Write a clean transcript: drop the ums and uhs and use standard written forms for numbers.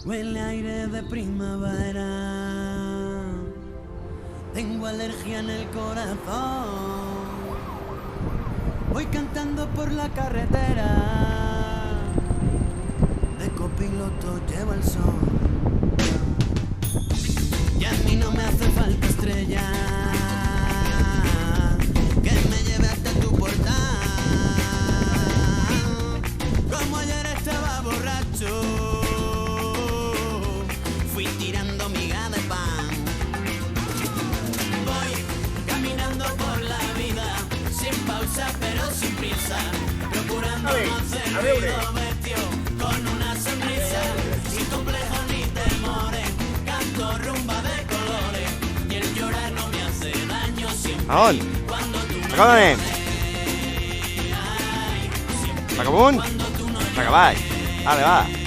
Huele aire de primavera. Tengo alergia en el corazón. Voy cantando por la carretera. De copiloto llevo el sol. Y a mí no me hace falta estrella que me lleve hasta tu portal. Como ayer estaba borracho, fui tirando miga de pan. Voy caminando por la vida, sin pausa pero sin prisa, procurando no hacer ruido, vestido con una sonrisa, sin complejo ni temores, canto rumba de colores, y el llorar no me hace daño siempre. ¿Aón? Acábame. Acabón. Acabáis. Vale, va.